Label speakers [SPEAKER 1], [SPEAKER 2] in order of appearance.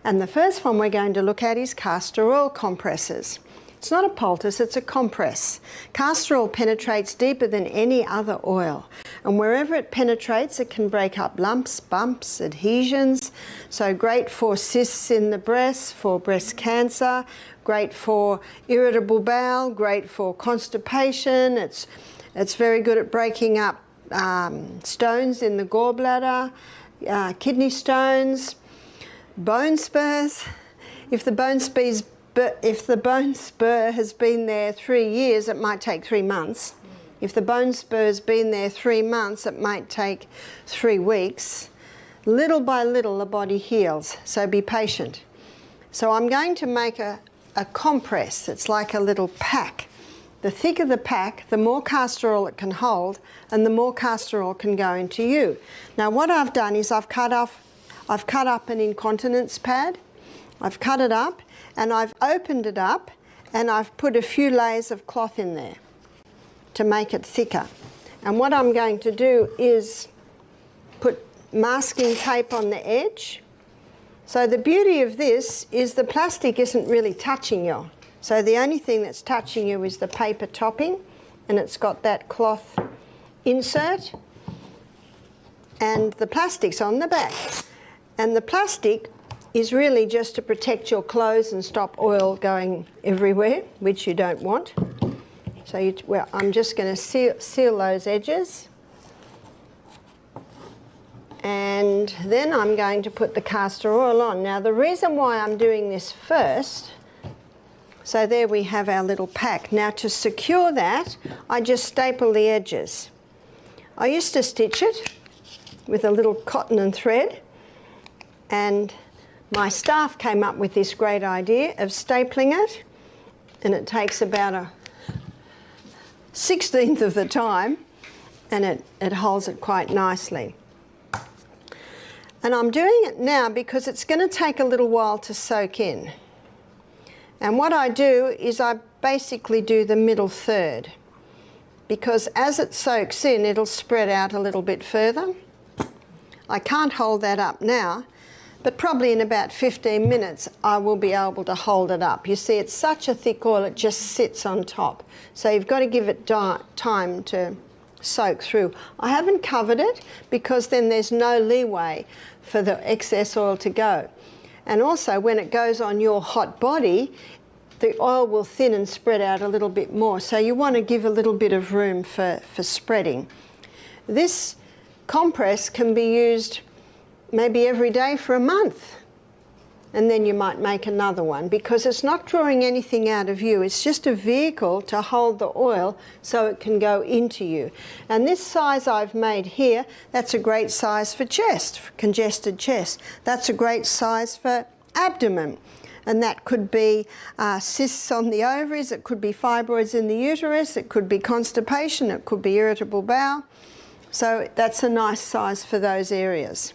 [SPEAKER 1] And the first one we're going to look at is castor oil compresses. It's not a poultice, it's a compress. Castor oil penetrates deeper than any other oil. And wherever it penetrates, it can break up lumps, bumps, adhesions. So great for cysts in the breast, for breast cancer, great for irritable bowel, great for constipation. It's very good at breaking up stones in the gallbladder, kidney stones, bone spurs. If the bone spur has been there 3 years, it might take 3 months. If the bone spur's been there 3 months, it might take 3 weeks. Little by little, the body heals, so be patient. So I'm going to make a compress. It's like a little pack. The thicker the pack, the more castor oil it can hold, and the more castor oil can go into you. Now what I've done is I've cut up an incontinence pad. I've cut it up, and I've opened it up, and I've put a few layers of cloth in there to make it thicker. And what I'm going to do is put masking tape on the edge. So the beauty of this is the plastic isn't really touching you. So the only thing that's touching you is the paper topping, and it's got that cloth insert, and the plastic's on the back. And the plastic is really just to protect your clothes and stop oil going everywhere, which you don't want. So I'm just going to seal those edges. And then I'm going to put the castor oil on. Now the reason why I'm doing this first, so there we have our little pack. Now to secure that, I just staple the edges. I used to stitch it with a little cotton and thread, and my staff came up with this great idea of stapling it, and it takes about a 1/16 of the time, and it holds it quite nicely. And I'm doing it now because it's going to take a little while to soak in. And what I do is I basically do the middle third, because as it soaks in, it'll spread out a little bit further. I can't hold that up now, but probably in about 15 minutes I will be able to hold it up. You see, it's such a thick oil, it just sits on top. So you've got to give it time to soak through. I haven't covered it because then there's no leeway for the excess oil to go. And also when it goes on your hot body, the oil will thin and spread out a little bit more. So you want to give a little bit of room for spreading. This compress can be used maybe every day for a month, and then you might make another one, because it's not drawing anything out of you. It's just a vehicle to hold the oil so it can go into you. And this size I've made here, that's a great size for chest, for congested chest. That's a great size for abdomen. And that could be cysts on the ovaries, it could be fibroids in the uterus, it could be constipation, it could be irritable bowel. So that's a nice size for those areas.